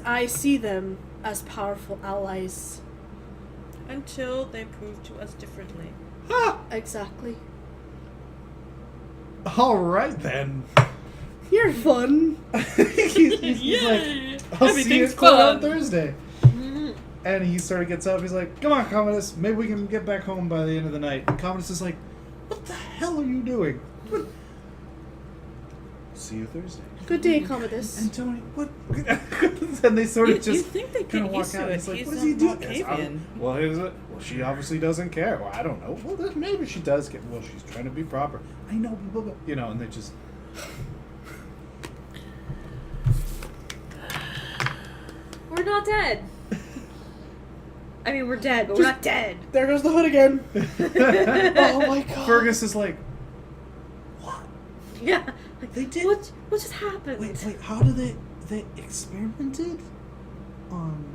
I see them as powerful allies. Until they prove to us differently. Exactly. Alright then. You're fun. he's like, I'll see you at court on Thursday. And he sort of gets up, he's like, come on, Commodus, maybe we can get back home by the end of the night. And Commodus is like, what the hell are you doing? What? See you Thursday. Good day, Commodus. And Tony, what? And they sort of just you think they kind of get walk used out. to He's it. like, He's what does he do? Malkavian. Well, is it? Well, she obviously doesn't care. Well, I don't know. Well, then maybe she does care. Well, she's trying to be proper. I know, blah, blah, blah. You know, and they just... We're not dead. I mean, we're dead, but we're not dead. There goes the hood again. Oh my god. Fergus is like, what? Yeah. Like, They did... What just happened? Wait, how did they experimented on...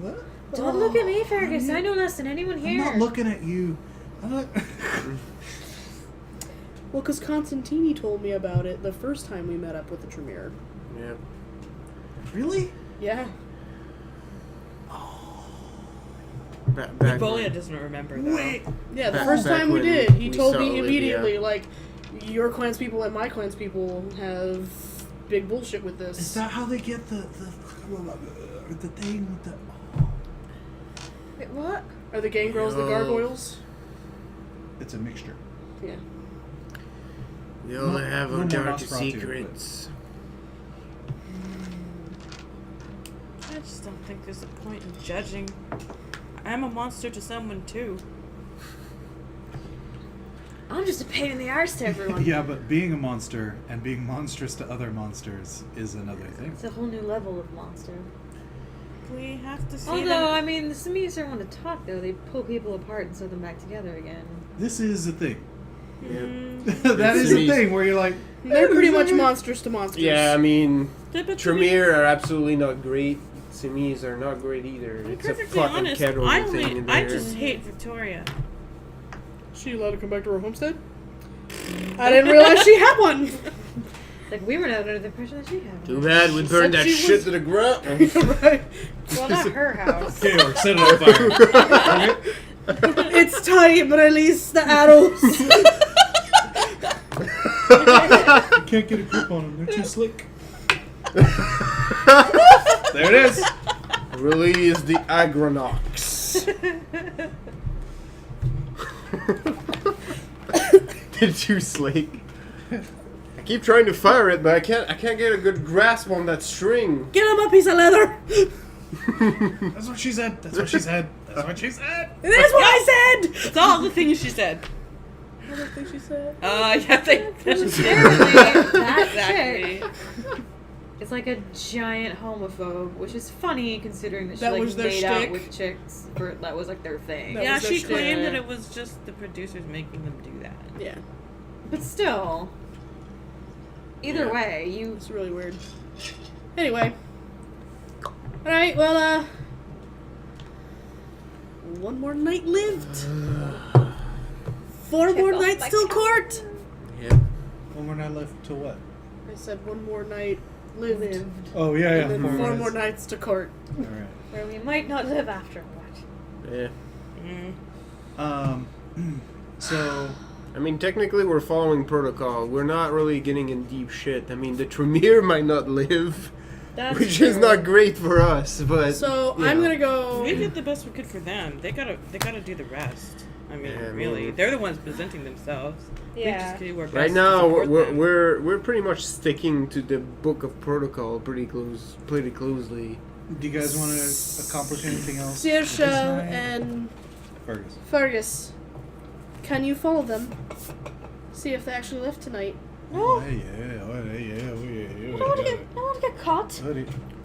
What? Don't look at me, Fergus. I know less than anyone I'm here. not looking at you. I'm not... Well, because Constantini told me about it the first time we met up with the Tremere. Yeah. Really? Yeah. Napoleon doesn't remember that. Wait. Yeah, the Back- first back time we when did, he we told saw me Olivia. immediately, like, your clan's people and my clan's people have big bullshit with this. Is that how they get the thing with the... Wait, what? Are the gangrels the Yo. gargoyles? It's a mixture. Yeah. We all have our No more dark Nosferatu, secrets. I just don't think there's a point in judging. I'm a monster to someone too. I'm just a pain in the arse to everyone. Yeah, but being a monster and being monstrous to other monsters is another thing. It's a whole new level of monster. We have to see Although, them. I mean, the Samites don't want to talk, though. They pull people apart and sew them back together again. This is a thing. Yeah. That is a thing where you're like... They're pretty much monsters to monsters. Yeah, I mean, Yeah, but to Tremere are absolutely not great. Semis are not great either. be It's a perfectly fucking honest, kettle thing in there. I just hate Victoria. She allowed to come back to her homestead? I didn't realize she had one! Like, we were not under the impression that she had one. Too bad we burned said that she shit was- to the ground. Right. Well, not her house. Okay, or set it on fire. It's time, release the arrows! You can't get a grip on them. They're too slick. There it is. Release the Agronox. They're too slick. I keep trying to fire it, but I can't get a good grasp on that string. Get him a piece of leather! That's what she said. That's what she said. That's what she said. That's what I said! It's all the things she said. What did I think she said? Yeah, Apparently, that exactly. chick is like a giant homophobe, which is funny considering that she That like was their made out shtick? with chicks. That was like their thing. That Yeah, was their she claimed shtick. that it was just the producers making them do that. Yeah, But still, either way, you it's really weird. Anyway. Alright, well, one more night lived. 4 Check more off nights my till calendar. court! Yeah. One more night left to what? I said one more night lived. Oh, yeah, yeah. And then 4 more minutes. nights to court. All right. where we might not live afterward. Yeah. So... I mean, technically we're following protocol. We're not really getting in deep shit. I mean, the Tremere might not live, That's which is true. not great for us, but... So, you I'm know. gonna go... We did the best we could for them. They gotta do the rest. I mean, Yeah, I really, mean- they're the ones presenting themselves. We Yeah. just do our best Right to now, support them. we're pretty much sticking to the book of protocol pretty closely. Do you guys want to accomplish anything else? Saoirse this night? and Fergus. Fergus, can you follow them? See if they actually left tonight. No, Yeah. I don't want to get caught.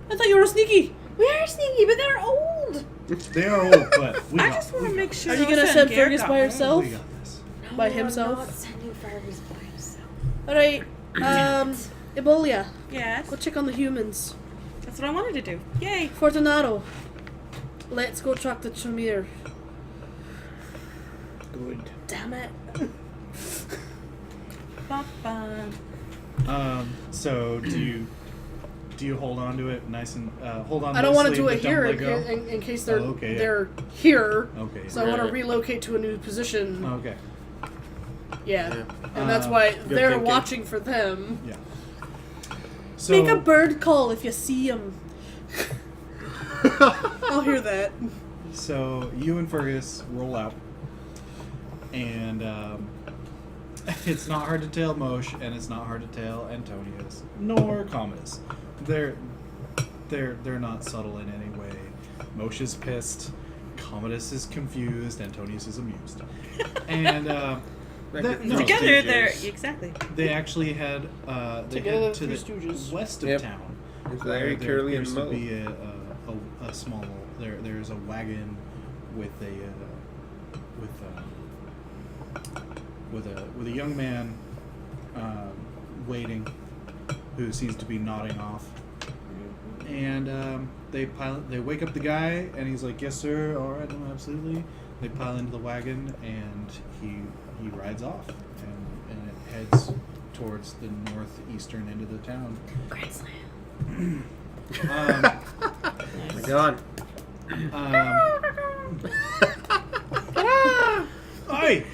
I thought you were sneaky! We are sneaky, but they're old. They are old, but we I got just want to make sure. Are you Elsa gonna and send Garrett Fergus got by home. herself? We got this. By No, himself? I'm not sending Fergus by himself. Alright, Ebolia, Yes, go check on the humans. that's what I wanted to do. Yay! Fortunato, let's go track the Tremere. Good. Damn it. Ba-ba. So do you Do you hold on to it nice and hold on? I don't want to loosely, do it but here don't let go? in case they're Okay, yeah. they're here. Okay. So I want to Right. relocate to a new position. Okay. Yeah. Yeah. And that's why they're thinking. watching for them. Yeah. So Make a bird call if you see them. I'll hear that. So you and Fergus roll out, and it's not hard to tell Moshe, and it's not hard to tell Antonius nor Commodus. They're not subtle in any way. Moshe is pissed, Commodus is confused, Antonius is amused, and no, Together, they're exactly. they actually had they Together, head to Three the Stooges. west of Yep. town. It's where very there curly and appears to Mo. be a small there's a wagon with a young man waiting who seems to be nodding off, and they wake up the guy and he's like, yes sir, all right, no, absolutely. They pile into the wagon and he rides off and it heads towards the northeastern end of the town. Grand Slam. My God. Oi!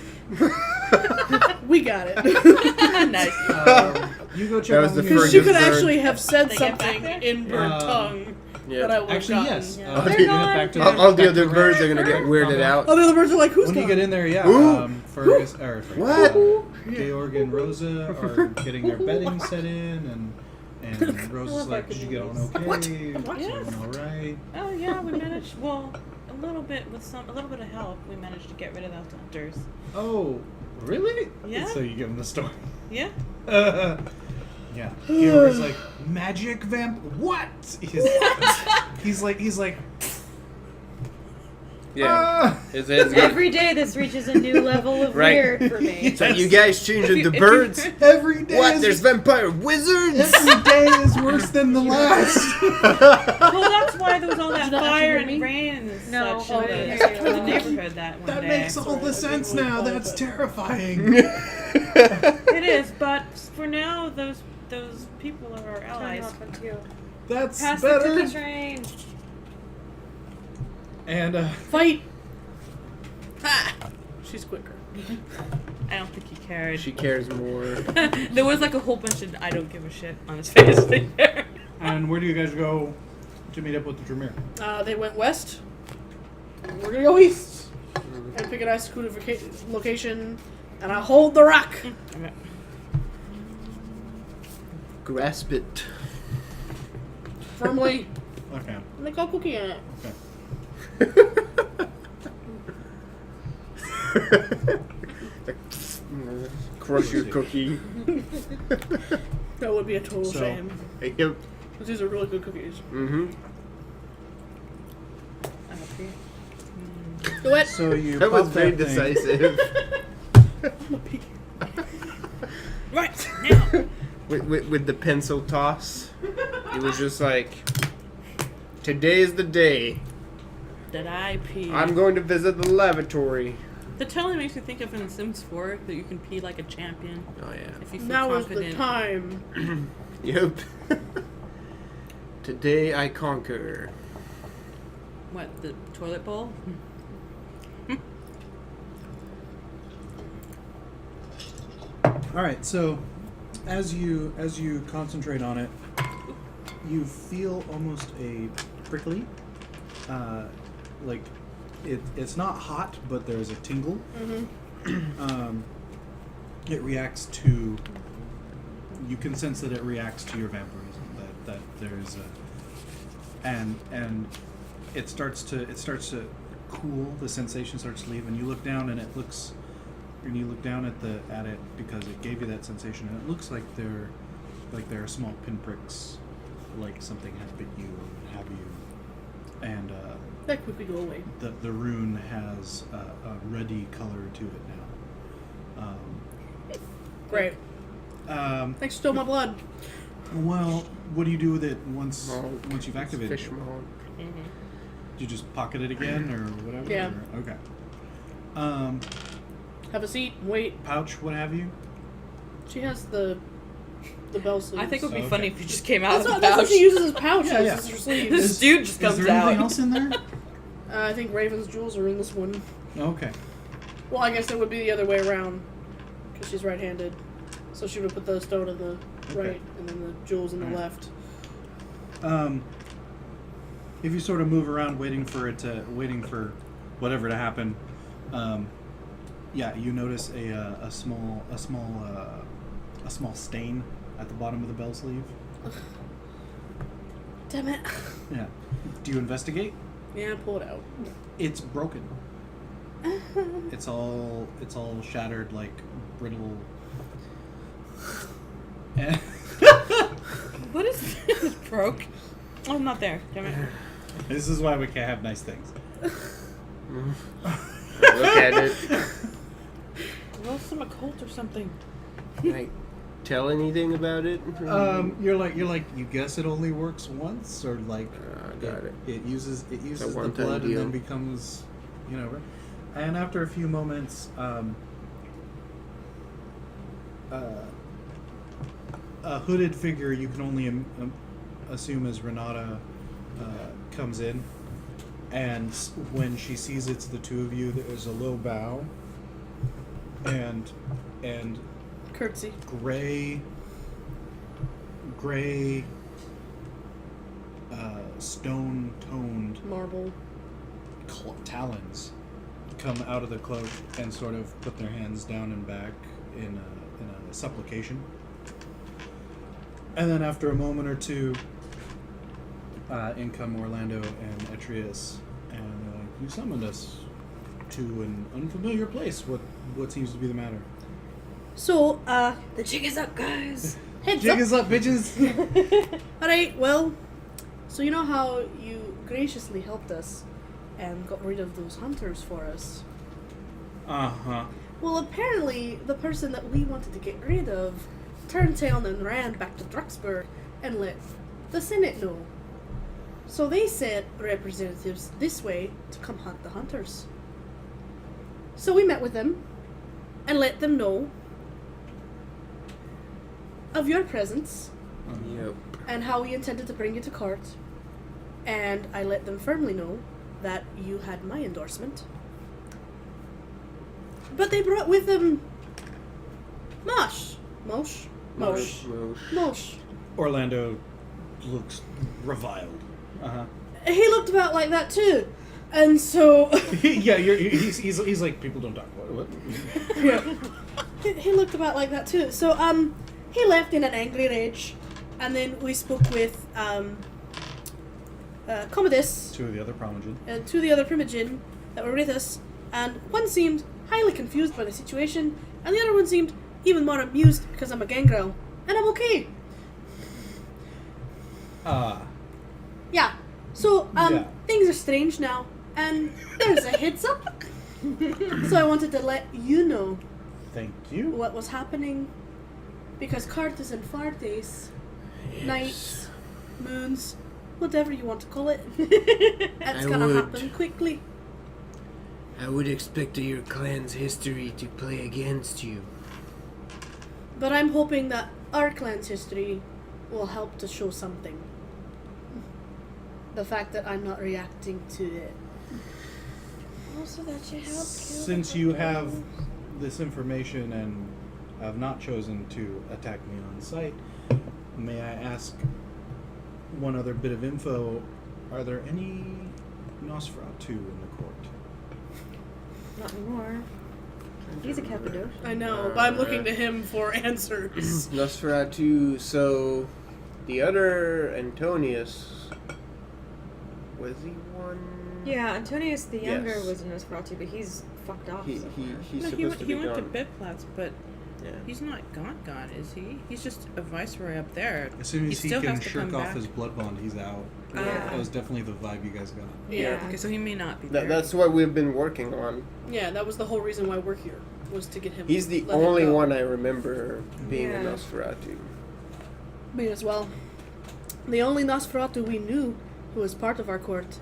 We got it. Nice. You go check That was on the the Because Fergus you could bird. actually have said They get back something there? in bird Um, tongue Yeah. that I would have Actually, gotten. yes. Yeah. You They're get gone. back to All the back other to birds are Red. gonna get weirded out. Oh, the other birds are like, who's When you gone? get in there, yeah. Who? Fergus, What? Georg and Rosa are getting their bedding set in, and Rosa's like, "Did you get on okay? What? Yes. All right." Oh yeah, we managed. Well, a little bit of help, we managed to get rid of those hunters. Oh, really? Yeah. So you give him the story. Yeah. Yeah. Georg's like, magic vamp. What? He's like. Yeah. It's good. Every day this reaches a new level of Right. weird for me. So you guys changing the birds? Every day. What? is- There's vampire wizards? Every day is worse than the last. Well, that's why there was all that Did you not fire actually and hear me? rain and No, such oh, in I didn't the, hear you. in the neighborhood that one That day. makes all the sense now. That's terrifying. It is, but for now, those people are our Turn allies. off on two. That's Pass the better. ticket train. And Fight! Ha! She's quicker. I don't think he cared. She cares more. There was like a whole bunch of I don't give a shit on his face there. and where do you guys go to meet up with the Tremere? They went west. We're gonna go east. And pick a nice secluded location. And I hold the rock. Grasp it. Firmly. Okay. And they call cookie on it. Crush your cookie. That would be a total So- shame. Yep. 'Cause these are really good cookies. Mm-hmm. Do it. So you That was pop very thing. decisive. Right now. with the pencil toss, it was just like, today's the day. Did I pee? I'm going to visit the lavatory. That totally makes me think of in Sims 4 that you can pee like a champion Oh yeah. if you feel Now is the confident. time. Yep. Today I conquer. What, the toilet bowl? All right. So as you concentrate on it, you feel almost a prickly, like it's not hot, but there's a tingle. It reacts to. You can sense that it reacts to your vampirism. That there's a, and it starts to cool. The sensation starts to leave, and you look down, and it looks. And you look down at it because it gave you that sensation, and it looks like there are small pinpricks, like something has bit you or have you, and That quickly go away. the rune has a ruddy color to it now. Great. Thanks for stealing my blood. Well, what do you do with it once Monk. you've activated Fish it? monk. Do you just pocket it again or whatever? Yeah. Or- okay. Have a seat. Wait. Pouch, what have you? She has the the bell sleeves. I think it would be Okay. funny if he just came out that's of the what pouch. she uses as pouches. Yeah, yeah. As her sleeves. This dude just comes Is there anything out. else in there? I think Raven's jewels are in this one. Okay. Well, I guess it would be the other way around, because she's right-handed. So she would put the stone in the right, and then the jewels in the Alright. left. If you sort of move around, waiting for whatever to happen, yeah, you notice a small stain at the bottom of the bell sleeve. Damn it. Yeah. Do you investigate? Yeah, pull it out. It's broken. It's all shattered, like brittle. And What is this? Broke? Oh, I'm not there. Damn it. this is why we can't have nice things. Look at it. Well, some occult or something. Can I tell anything about it? You're like you guess it only works once, or like got it. It uses the one-time blood and deal. then becomes, and after a few moments, a hooded figure you can only assume as Renata comes in, and when she sees it's the two of you, there's a low bow, and Curtsy. gray stone-toned Marble. talons come out of the cloak and sort of put their hands down and back in a supplication. And then after a moment or two, in come Orlando and Etrius, and you summoned us to an unfamiliar place. What seems to be the matter? So, The jig is up, guys. heads Jig up. is up, bitches! Alright, well, so you know how you graciously helped us and got rid of those hunters for us? Uh-huh. Well, apparently, the person that we wanted to get rid of turned tail and ran back to Drucksburg and let the Senate know. So they sent representatives this way to come hunt the hunters. So we met with them and let them know of your presence Yep. and how we intended to bring you to court. And I let them firmly know that you had my endorsement. But they brought with them Mosh. Orlando looks reviled. Uh-huh. He looked about like that too. And so Yeah, he's like, people don't talk about it. What? he looked about like that too. So he left in an angry rage, and then we spoke with Commodus Two of the other Primogen. and two of the other Primogen that were with us, and one seemed highly confused by the situation, and the other one seemed even more amused because I'm a gangrel, and I'm okay. Yeah. So Yeah. things are strange now, and there's a heads up. So I wanted to let you know Thank you. what was happening, because Cartes and Fartes, nights, moons, whatever you want to call it, that's I gonna would. happen quickly. I would expect your clan's history to play against you. But I'm hoping that our clan's history will help to show something. The fact that I'm not reacting to it. Also, that you help kill Since the you people. have this information and have not chosen to attack me on sight, may I ask one other bit of info? Are there any Nosferatu in the court? Not anymore. He's a Cappadocia. I know, but I'm looking to him for answers. Nosferatu, so the other Antonius, was he one? Yeah, Antonius the Younger Yes. was a Nosferatu, but he's fucked off. He's so far. supposed No, to he be went to gone. Bidplatz, but Yeah. he's not gone, is he? He's just a viceroy up there. As soon as he still can has to shirk come off back. his blood bond, he's out. Yeah. That was definitely the vibe you guys got. Yeah. Okay, so he may not be there. That's what we've been working on. Yeah, that was the whole reason why we're here, was to get him. He's the let him only go. one I remember being a Yeah. Nosferatu. Me as well. The only Nosferatu we knew who was part of our court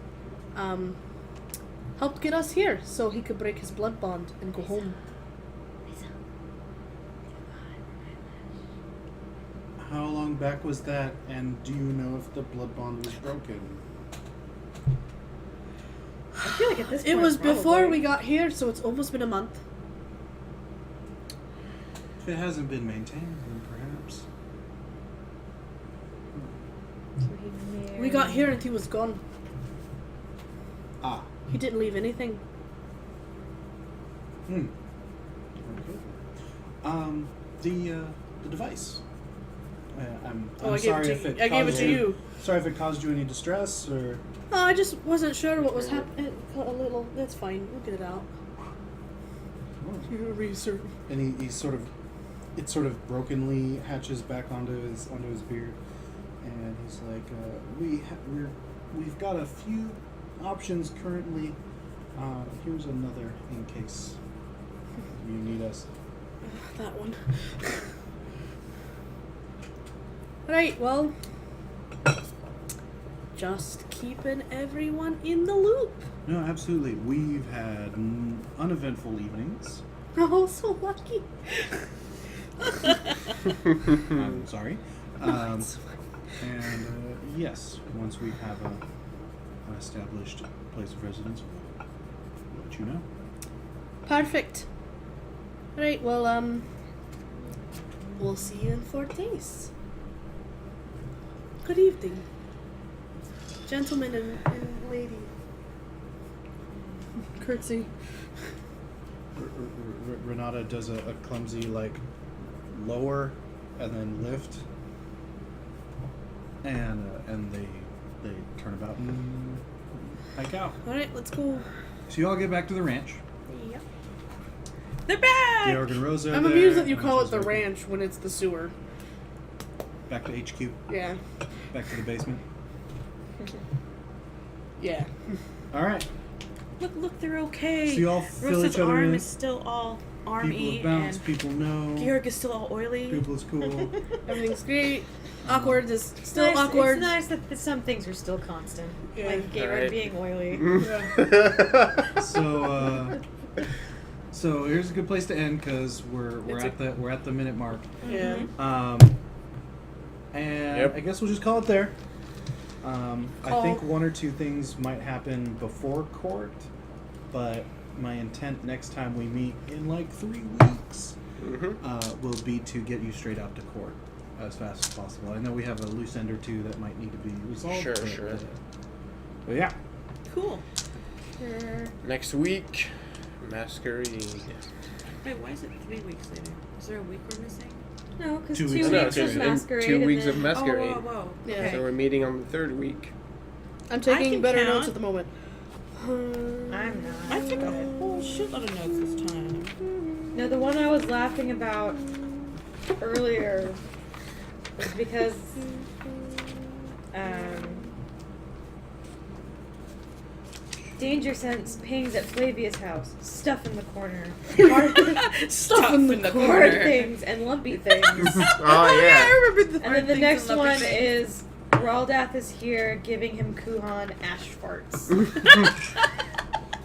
helped get us here so he could break his blood bond and go home. How long back was that? And do you know if the blood bond was broken? I feel like at this point, It was before probably. we got here, so it's almost been a month. If it hasn't been maintained, then perhaps. So he We got here and he was gone. Ah. He didn't leave anything. Okay. The device. I'm I gave sorry it if to it you. I gave it caused to you. Sorry if it caused you any distress or. Oh, I just wasn't sure what was happening. A little. That's fine. We'll get it out. Research. And he sort of, it sort of brokenly hatches back onto his beard, and he's like, we've got a few options currently. Here's another in case you need us. That one. Right, well, just keeping everyone in the loop. No, absolutely. We've had uneventful evenings. Oh, so lucky. I'm sorry. No, And yes, once we have an established place of residence, we'll let you know. Perfect. Right, well, we'll see you in 4 days. Good evening, gentlemen and lady. Curtsy. Renata does a clumsy lower and then lift, and they turn about and hike out. All right, let's go. So you all get back to the ranch. Yep. They're back! Georg and Rosa. I'm are amused there, that you and call it she's the like, ranch when it's the sewer. Back to HQ. Yeah. Back to the basement. Yeah. All right. Look, they're okay. So you all fill Rosa's each other arm in. is still all army, People have bounced. and People know. Georg is still all oily. People is cool. Everything's great. Awkward is still Nice- awkward. It's nice that some things are still constant. Yeah. Like Georg Alright. being oily. So here's a good place to end because we're It's at the minute mark. Yeah. And Yep. I guess we'll just call it there. I Call. think 1 or 2 things might happen before court, but my intent next time we meet in 3 weeks will be to get you straight out to court as fast as possible. I know we have a loose end or 2 that might need to be resolved. Sure, but, sure. But yeah. Cool. Next week, masquerade. Wait, why is it 3 weeks later? Is there a week we're missing? No, because 2 2 weeks. weeks, No, was 'cause in masquerade. 2 and weeks then, of masquerade. Whoa. Yeah. Okay. So we're meeting on the 3rd week. I'm taking can better count. notes at the moment. I'm not. I took a whole shitload of notes this time. No, the one I was laughing about earlier was because danger sense pings at Flavia's house. Stuff in the corner. Stuff in the Hard corner. things and lumpy things. Oh yeah. I remember the And then the next one is Raldath is here giving him Kuhan ash farts.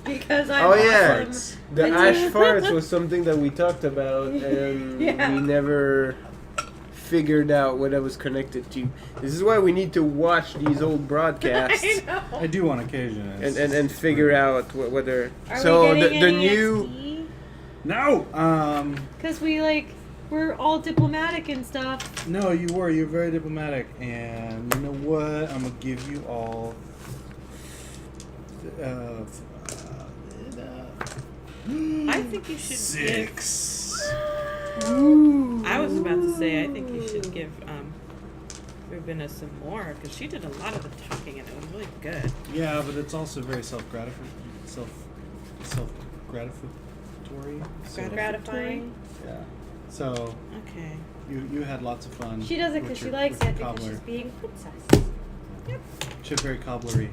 Because I'm Oh yeah. awesome. The And ash so- farts was something that we talked about, and Yeah. we never figured out what I was connected to. This is why we need to watch these old broadcasts I know. I do on occasion. and figure out whether. Are So we getting the any new. No. Because we're all diplomatic and stuff. No, you're very diplomatic, and you know what? I'm gonna give you all. I think you should 6. give. I was about to say I think you should give Rubina some more because she did a lot of the talking and it was really good. Yeah, but it's also very self-gratifying. Gratifying. Yeah. So Okay. you had lots of fun. She does it with because she your- likes with it your because cobbler. she's being princess. She's very cobblery.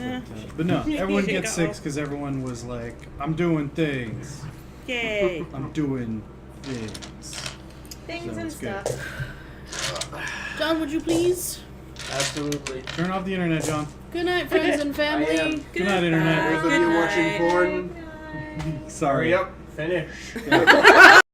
Eh. But no, everyone Here you gets go. 6 because everyone was like, "I'm doing things. Yay. I'm doing things." Things So and it's good. stuff. John, would you please? Absolutely. Turn off the internet, John. Good night, friends and family. am. Good night, internet. Those of you watching porn, Sorry. hurry up, finish.